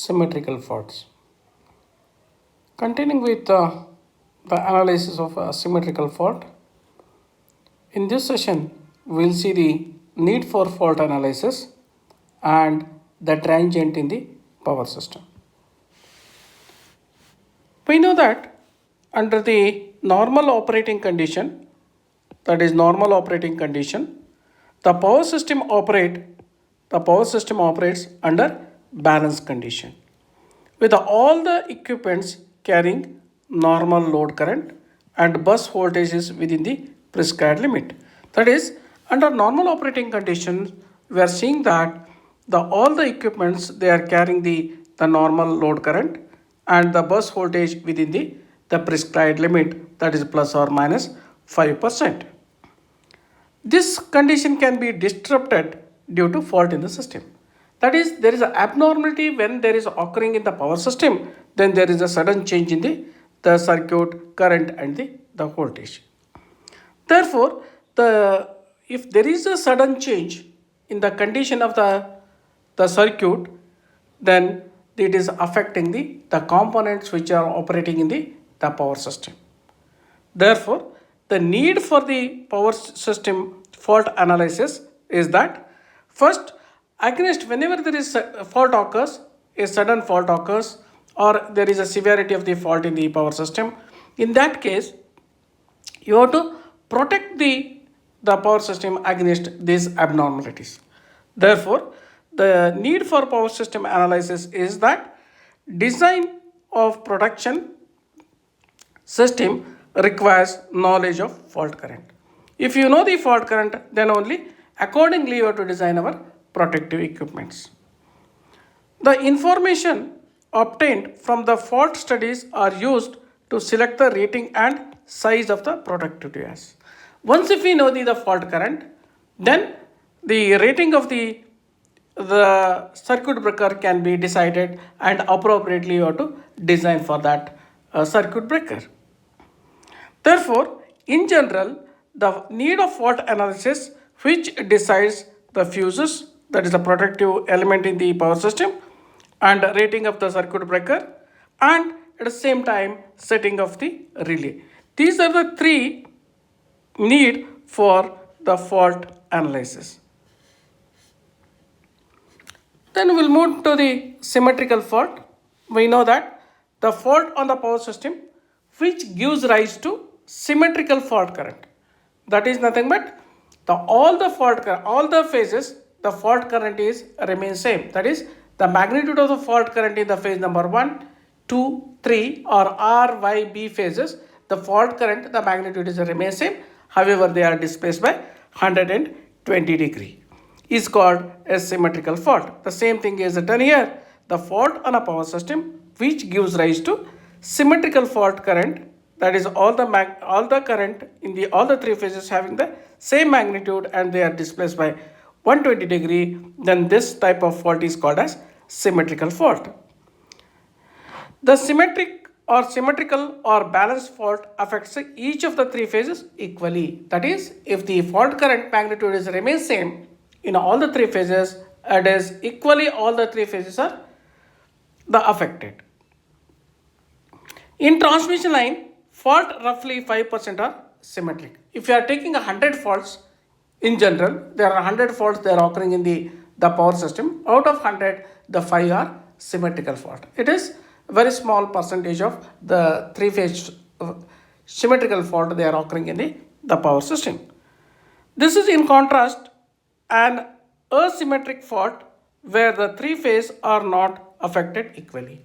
symmetrical faults. Continuing with the analysis of a symmetrical fault, in this session we will see the need for fault analysis and the transient in the power system. We know that under the normal operating condition, that is normal operating condition, the power system operates under balance condition with all the equipments carrying normal load current and bus voltages within the prescribed limit. That is, under normal operating conditions, we are seeing that all the equipments they are carrying the normal load current and the bus voltage within the prescribed limit, that is plus or minus 5%. This condition can be disrupted due to fault in the system. That is, there is an abnormality when there is occurring in the power system, then there is a sudden change in the circuit current and the voltage. Therefore, if there is a sudden change in the condition of the circuit, then it is affecting the components which are operating in the power system. Therefore, the need for the power system fault analysis is that first, against whenever there is a fault occurs, a sudden fault occurs, or there is a severity of the fault in the power system, in that case, you have to protect the power system against these abnormalities. Therefore, the need for power system analysis is that design of production system requires knowledge of fault current. If you know the fault current, then only accordingly you have to design our protective equipments. The information obtained from the fault studies are used to select the rating and size of the protective device. Once if we know the fault current, then the rating of the circuit breaker can be decided and appropriately you have to design for that circuit breaker. Therefore, in general, the need of fault analysis which decides the fuses, that is the protective element in the power system, and rating of the circuit breaker, and at the same time setting of the relay. These are the three need for the fault analysis. Then we'll move to the symmetrical fault. We know that the fault on the power system which gives rise to symmetrical fault current. That is nothing but all the phases, the fault current is remain same. That is, the magnitude of the fault current in the phase number 1, 2, 3 or R, Y, B phases, the fault current, the magnitude is remain same. However, they are displaced by 120 degree. Is called a symmetrical fault. The same thing is done here. The fault on a power system which gives rise to symmetrical fault current, that is all the current in all the three phases having the same magnitude and they are displaced by 120 degree, then this type of fault is called as symmetrical fault. The symmetrical or balanced fault affects each of the three phases equally. That is, if the fault current magnitude is remain same in all the three phases, it is equally all the three phases are affected. In transmission line, fault roughly 5% are symmetric. If you are taking 100 faults in general, there are 100 faults that are occurring in the power system. Out of 100, the 5 are symmetrical fault. It is a very small percentage of the three-phase symmetrical fault they are occurring in the power system. This is in contrast an asymmetric fault where the three phases are not affected equally.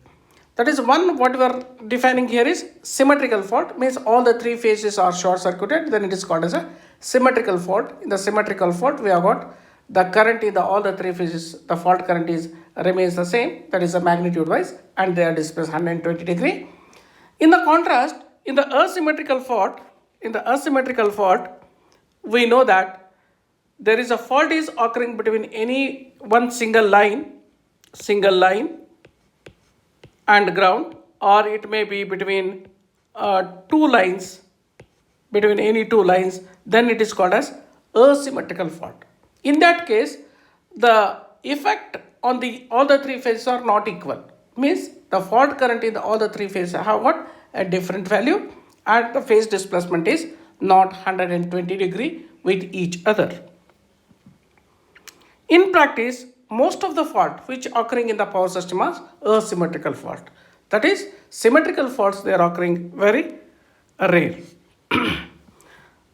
That is one what we are defining here is symmetrical fault, means all the three phases are short circuited, then it is called as a symmetrical fault. In the symmetrical fault, we have got the current in all the three phases, the fault current remains the same, that is the magnitude wise, and they are displaced 120 degree. In the contrast, in the asymmetrical fault, we know that there is a fault is occurring between any one single line and ground, or it may be between two lines, then it is called as asymmetrical fault. In that case, the effect on all the three phases are not equal. means the fault current in all the three phases have what? A different value, and the phase displacement is not 120 degree with each other. In practice, most of the fault which occurring in the power system are asymmetrical fault. That is, symmetrical faults they are occurring very rare.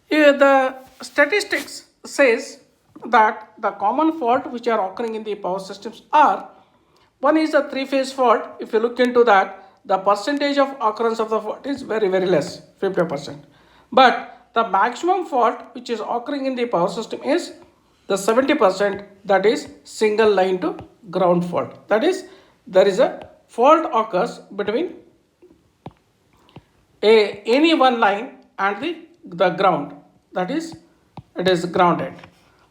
Here the statistics says that the common fault which are occurring in the power systems are, one is a three-phase fault. If you look into that, the percentage of occurrence of the fault is very less, 50%. But the maximum fault which is occurring in the power system is the 70%, that is single line to ground fault. That is, there is a fault occurs between any one line and the ground, that is it is grounded,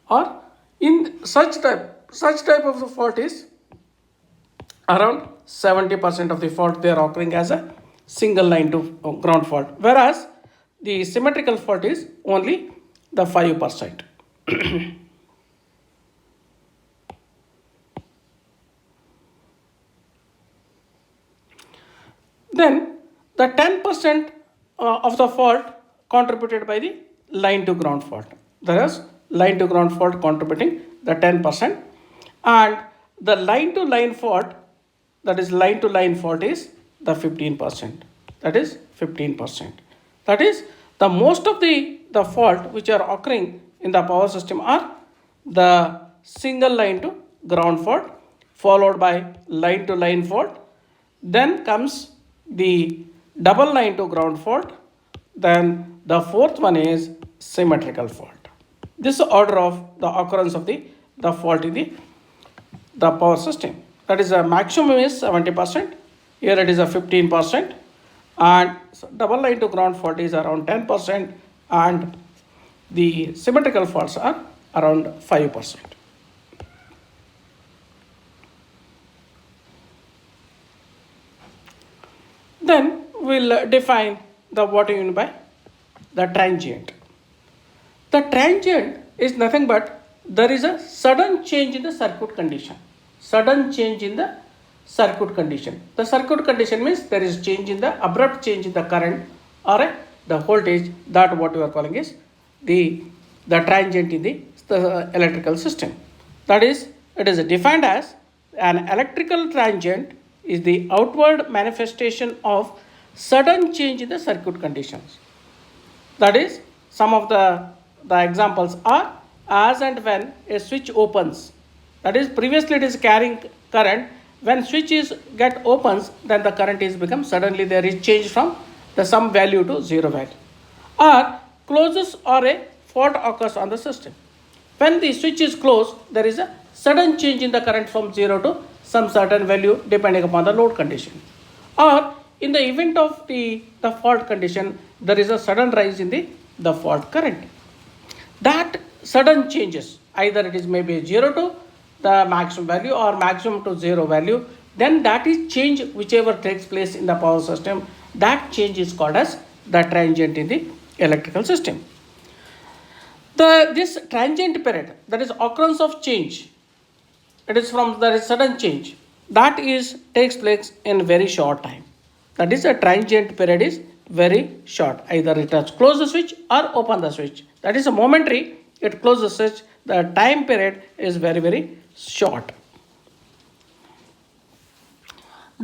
or in such type of the fault is around 70% of the fault they are occurring as a single line to ground fault, whereas the symmetrical fault is only the 5%. Then the 10% of the fault contributed by the line to ground fault. There is line to ground fault contributing the 10%, and the line to line fault, that is line to line fault, is the 15%. That is 15%. That is, the most of the fault which are occurring in the power system are the single line to ground fault, followed by line to line fault. Then comes the double line to ground fault. Then the fourth one is symmetrical fault. This order of the occurrence of the fault in the power system. That is, a maximum is 70%. Here it is a 15%, and double line to ground fault is around 10%, and the symmetrical faults are around 5%. Then we'll define the what you mean by the transient. The transient is nothing but there is a sudden change in the circuit condition. Sudden change in the circuit condition. The circuit condition means there is change in the abrupt change in the current or the voltage. That what we are calling is the transient in the electrical system. That is, it is defined as an electrical transient is the outward manifestation of sudden change in the circuit conditions. That is, some of the examples are as and when a switch opens. That is, previously it is carrying current. When switch is get opens, then the current is become suddenly there is change from the some value to zero value. Or closes or a fault occurs on the system. When the switch is closed, there is a sudden change in the current from zero to some certain value depending upon the load condition. Or in the event of the fault condition, there is a sudden rise in the fault current. That sudden changes, either it is maybe 0 to the maximum value or maximum to 0 value, then that is change whichever takes place in the power system. That change is called as the transient in the electrical system. This transient period, that is occurrence of change, it is from there is sudden change, that is takes place in very short time. That is, a transient period is very short. Either it has closed the switch or open the switch. That is a momentary, it closes the switch. The time period is very short.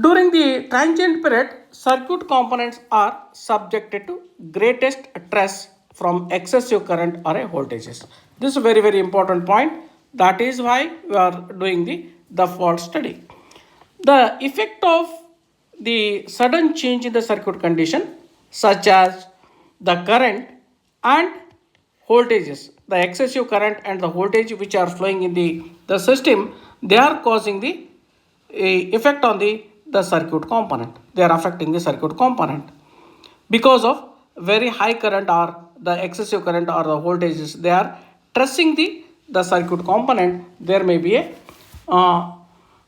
During the transient period, circuit components are subjected to greatest stress from excessive current or voltages. This is a very important point. That is why we are doing the fault study. The effect of the sudden change in the circuit condition, such as the current and voltages, the excessive current and the voltage which are flowing in the system, they are causing the effect on the circuit component. They are affecting the circuit component. Because of very high current or the excessive current or the voltages, they are stressing the circuit component. There may be a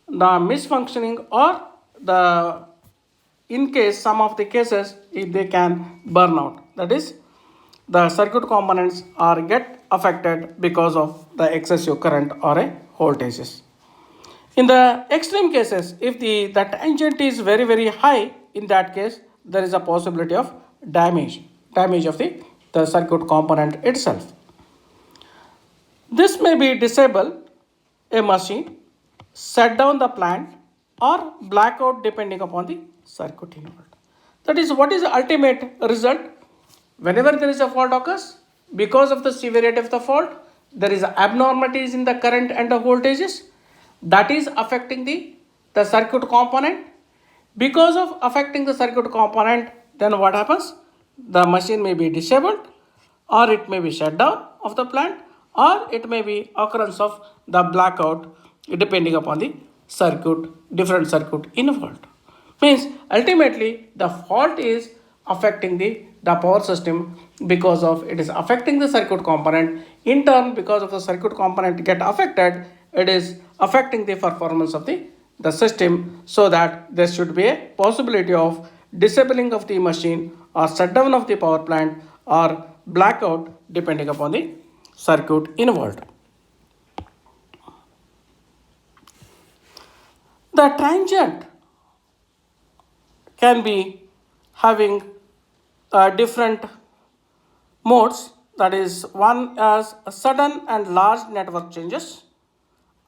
the misfunctioning, or the in case some of the cases if they can burn out. That is, the circuit components are get affected because of the excessive current or a voltages. In the extreme cases, if the tangent is very high, in that case, there is a possibility of damage of the circuit component itself. This may be disable a machine, shut down the plant, or blackout depending upon the circuit involved. That is what is the ultimate result. Whenever there is a fault occurs, because of the severity of the fault, there is abnormalities in the current and the voltages that is affecting the circuit component. Because of affecting the circuit component, then what happens? The machine may be disabled, or it may be shut down of the plant, or it may be occurrence of the blackout depending upon the circuit, different circuit involved. Means ultimately the fault is affecting the power system because of it is affecting the circuit component. In turn, because of the circuit component get affected, it is affecting the performance of the system, so that there should be a possibility of disabling of the machine or shutdown of the power plant or blackout depending upon the circuit involved. The transient can be having different modes, that is one as sudden and large network changes,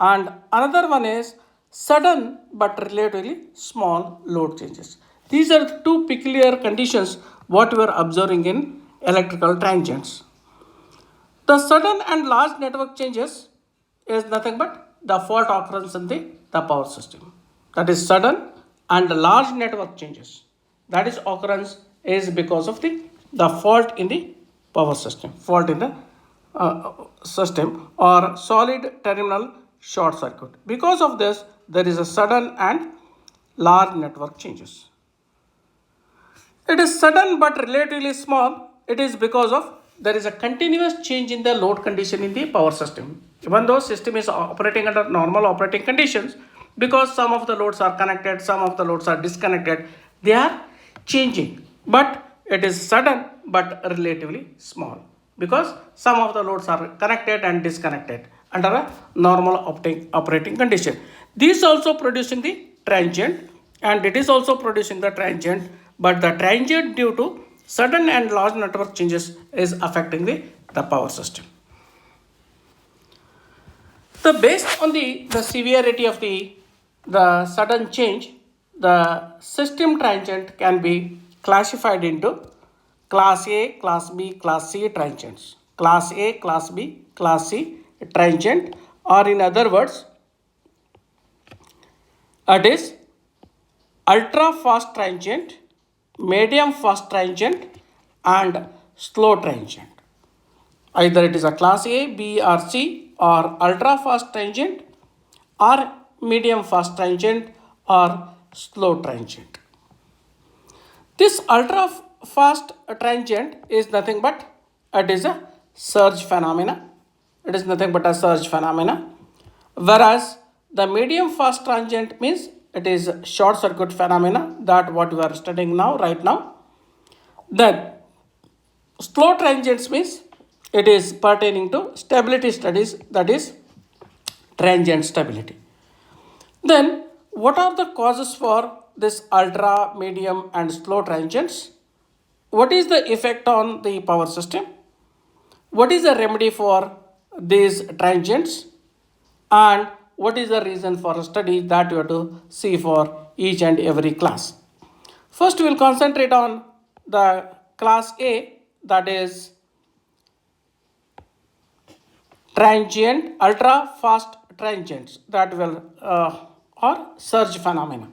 and another one is sudden but relatively small load changes. These are the two peculiar conditions what we are observing in electrical transients. The sudden and large network changes is nothing but the fault occurrence in the power system. That is sudden and large network changes. That is occurrence is because of the fault in the power system, fault in the system or solid terminal short circuit. Because of this, there is a sudden and large network changes. It is sudden but relatively small. It is because of there is a continuous change in the load condition in the power system. Even though system is operating under normal operating conditions, because some of the loads are connected, some of the loads are disconnected, they are changing. But it is sudden but relatively small because some of the loads are connected and disconnected under a normal operating condition. This also producing the transient, and it is also producing the transient, but the transient due to sudden and large network changes is affecting the power system. Based on the severity of the sudden change, the system transient can be classified into class A, class B, class C transients. Class A, class B, class C transient, or in other words, it is ultra fast transient, medium fast transient, and slow transient. Either it is a class A, B, or C, or ultra fast transient, or medium fast transient, or slow transient. This ultra fast transient is nothing but it is a surge phenomena. It is nothing but a surge phenomena. Whereas the medium fast transient means it is short circuit phenomena, that what we are studying now right now. Then slow transients means it is pertaining to stability studies, that is transient stability. Then what are the causes for this ultra, medium and slow transients? What is the effect on the power system? What is the remedy for these transients? And what is the reason for a study that you have to see for each and every class? First, we will concentrate on the class A, that is transient, ultra fast transients, that will or surge phenomena.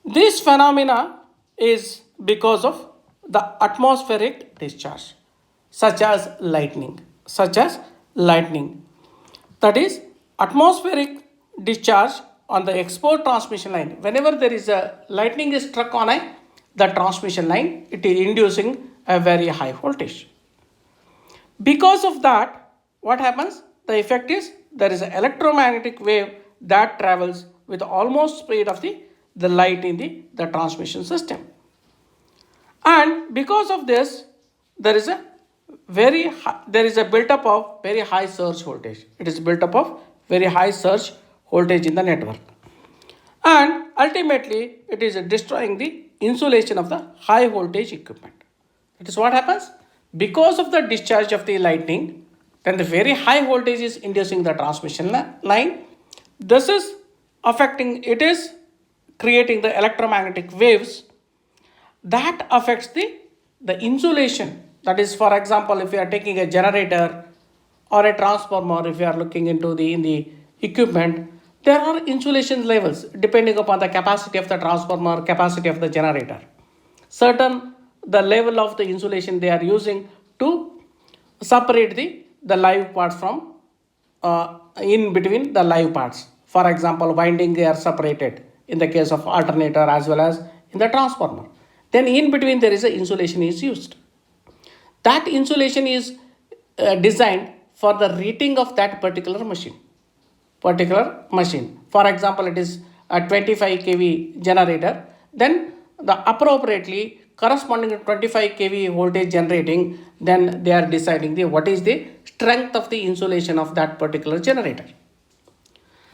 This phenomena is because of the atmospheric discharge, such as lightning, that is atmospheric discharge on the export transmission line. Whenever there is a lightning is struck on the transmission line, it is inducing a very high voltage. Because of that, what happens? The effect is there is an electromagnetic wave that travels with almost speed of the light in the transmission system. And because of this, there is a built up of very high surge voltage. It is built up of very high surge voltage in the network. And ultimately, it is destroying the insulation of the high voltage equipment. That is what happens because of the discharge of the lightning. Then the very high voltage is inducing the transmission line. This is affecting. It is creating the electromagnetic waves that affects the insulation. That is, for example, if you are taking a generator or a transformer, if you are looking into the in the equipment, there are insulation levels depending upon the capacity of the transformer, capacity of the generator. Certain the level of the insulation they are using to separate the live parts from in between the live parts. For example, winding they are separated in the case of alternator as well as in the transformer. Then in between there is a insulation is used. That insulation is designed for the rating of that particular machine. For example, it is a 25 kV generator, then the appropriately corresponding to 25 kV voltage generating, then they are deciding what is the strength of the insulation of that particular generator.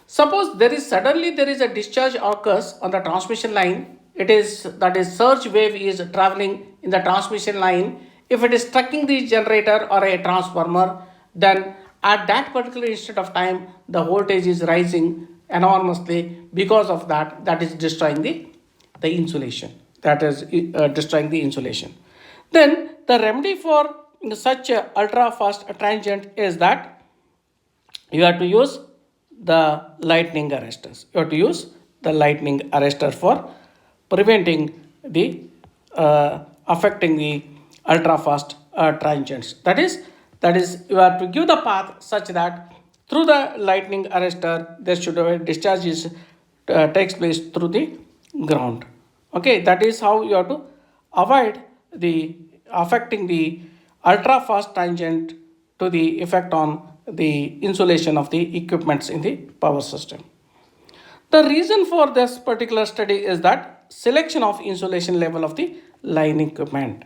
Suppose there is a discharge occurs on the transmission line. It is that is surge wave is traveling in the transmission line. If it is striking the generator or a transformer, then at that particular instant of time the voltage is rising enormously. Because of that is destroying the insulation. That is destroying the insulation. Then the remedy for such a ultra fast transient is that you have to use the lightning arresters. You have to use the lightning arrester for preventing the affecting the ultra fast transients. That is you have to give the path such that through the lightning arrestor there should be discharge is takes place through the ground. Okay, that is how you have to avoid the affecting the ultra fast tangent to the effect on the insulation of the equipments in the power system. The reason for this particular study is that selection of insulation level of the line equipment.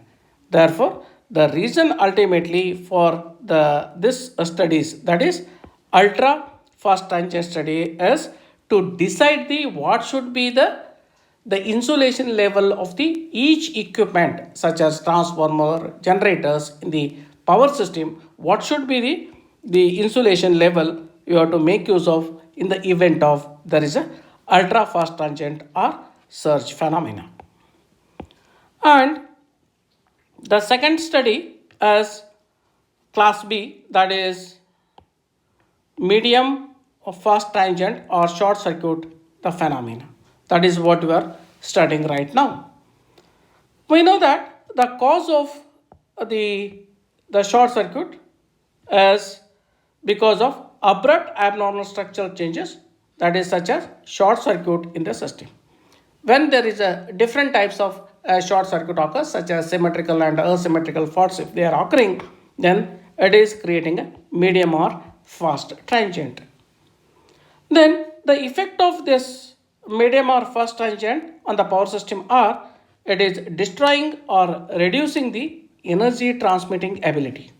Therefore, the reason ultimately for this studies, that is ultra fast tangent study, is to decide the what should be the insulation level of the each equipment such as transformer, generators in the power system. What should be the insulation level you have to make use of in the event of there is a ultra fast tangent or surge phenomena. And the second study is class B, that is medium or fast tangent or short circuit the phenomena. That is what we are studying right now. We know that the cause of the short circuit is because of abrupt abnormal structural changes, that is such as short circuit in the system. When there is a different types of short circuit occurs such as symmetrical and asymmetrical faults, if they are occurring, then it is creating a medium or fast transient. Then the effect of this medium or fast transient on the power system are it is destroying or reducing the energy transmitting ability.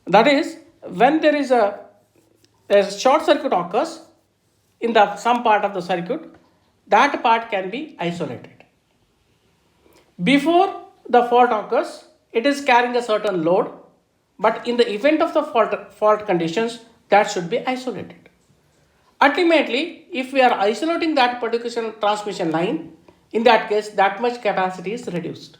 That is, when there is a short circuit occurs in the some part of the circuit, that part can be isolated. Before the fault occurs, it is carrying a certain load, but in the event of the fault conditions, that should be isolated. Ultimately, if we are isolating that particular transmission line, in that case, that much capacity is reduced.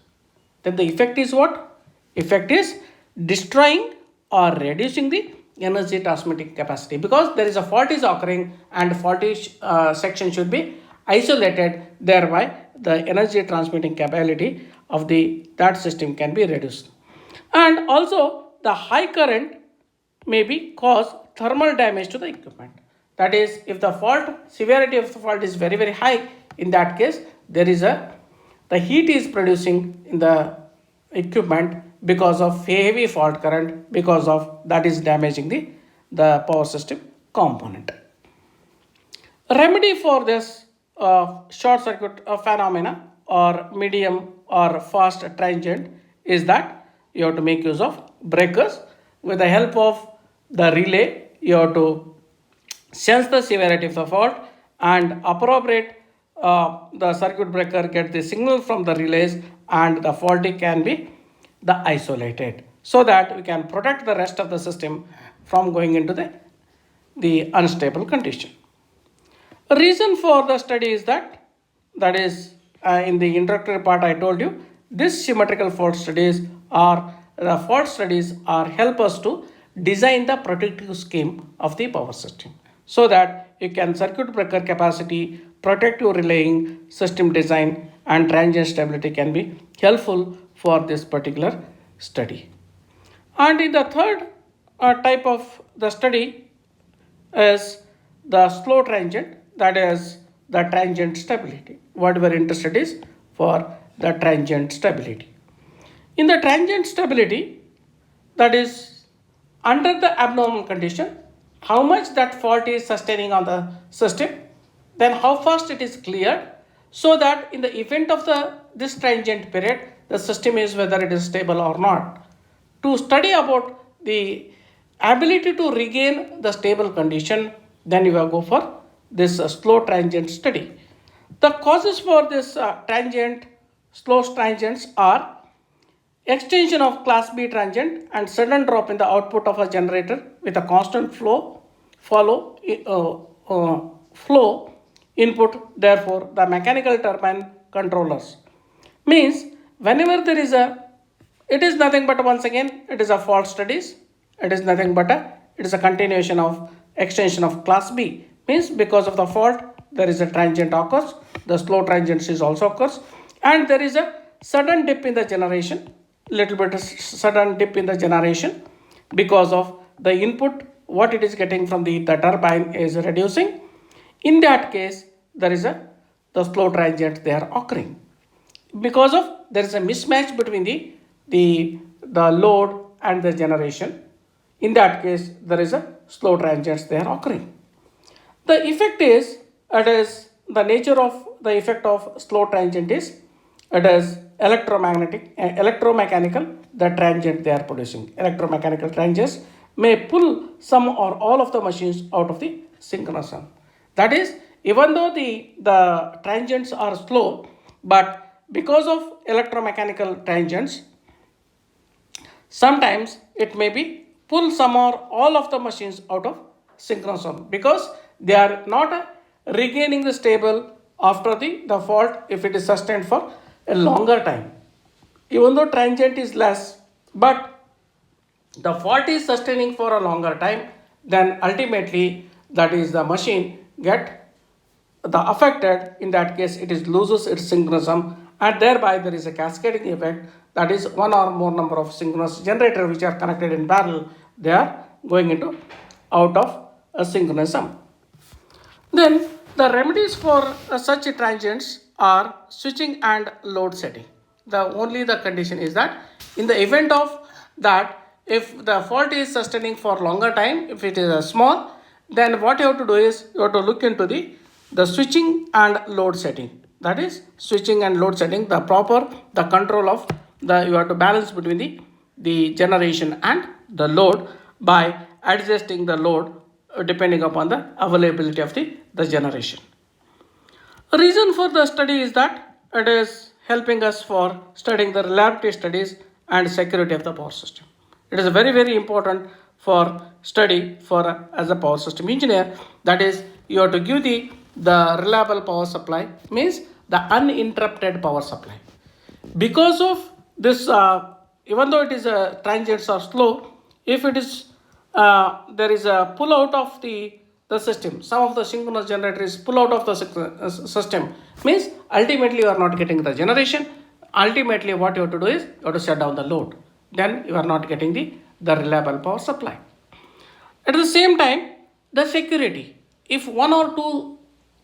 Then the effect is what? Effect is destroying or reducing the energy transmitting capacity, because there is a fault is occurring and faulty section should be isolated, thereby the energy transmitting capability of that system can be reduced. And also the high current may be cause thermal damage to the equipment. That is, if the severity of the fault is very high, in that case there is the heat is producing in the equipment because of heavy fault current, because of that is damaging the power system component. Remedy for this short circuit phenomena or medium or fast transient is that you have to make use of breakers. With the help of the relay, you have to sense the severity of the fault and appropriate the circuit breaker get the signal from the relays, and the faulty can be the isolated, so that we can protect the rest of the system from going into the unstable condition. The reason for the study is that is in the introductory part I told you, this symmetrical fault studies are the fault studies are help us to design the protective scheme of the power system, so that you can circuit breaker capacity, protective relaying system design, and transient stability can be helpful for this particular study. And in the third type of the study is the slow transient, that is the transient stability. What we are interested is for the transient stability. In the transient stability, that is under the abnormal condition, how much that fault is sustaining on the system, then how fast it is cleared, so that in the event of the this transient period, the system is whether it is stable or not. To study about the ability to regain the stable condition, then you will go for this slow transient study. The causes for this slow transients are extension of class B transient and sudden drop in the output of a generator with a constant flow input. Therefore, the mechanical turbine controllers means whenever there is a, it is nothing but once again it is a fault studies. It is nothing but it is a continuation of extension of class B, means because of the fault there is a transient occurs, the slow transient is also occurs, and there is a sudden dip in the generation, little bit sudden dip in the generation because of the input what it is getting from the turbine is reducing. In that case, there is the slow transient they are occurring because of there is a mismatch between the load and the generation. In that case, there is a slow transients they are occurring. The effect is, it is the nature of the effect of slow transient is, it is electromechanical, the transient they are producing. Electromechanical transients may pull some or all of the machines out of the synchronism. That is, even though the transients are slow, but because of electromechanical transients, sometimes it may be pull some or all of the machines out of synchronism because they are not regaining the stable after the fault if it is sustained for a longer time. Even though transient is less, but the fault is sustaining for a longer time, then ultimately that is the machine get the affected. In that case, it is loses its synchronism, and thereby there is a cascading effect, that is one or more number of synchronous generators which are connected in parallel, they are going into out of a synchronism. Then the remedies for such transients are switching and load setting. The condition is that in the event of that, if the fault is sustaining for longer time, if it is a small, then what you have to do is you have to look into the switching and load setting. That is switching and load setting, the control of you have to balance between the generation and the load by adjusting the load depending upon the availability of the generation. A reason for the study is that it is helping us for studying the reliability studies and security of the power system. It is very, very important for study for as a power system engineer. That is, you have to give the reliable power supply, means the uninterrupted power supply. Because of this, even though it is transients are slow, if it is there is a pull out of the system, some of the synchronous generators pull out of the system, means ultimately you are not getting the generation. Ultimately what you have to do is you have to shut down the load, then you are not getting the reliable power supply. At the same time, the security, if one or two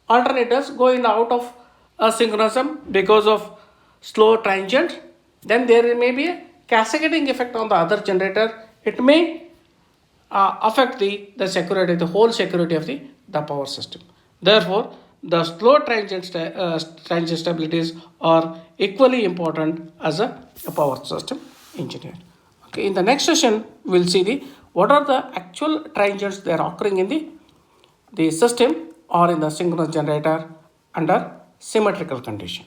alternators go in out of a synchronism because of slow transient, then there may be a cascading effect on the other generator. It may affect the security, the whole security of the power system. Therefore, the slow transient stabilities are equally important as a power system engineer. Okay, in the next session, we'll see what are the actual transients that are occurring in the the system or in the synchronous generator under symmetrical condition.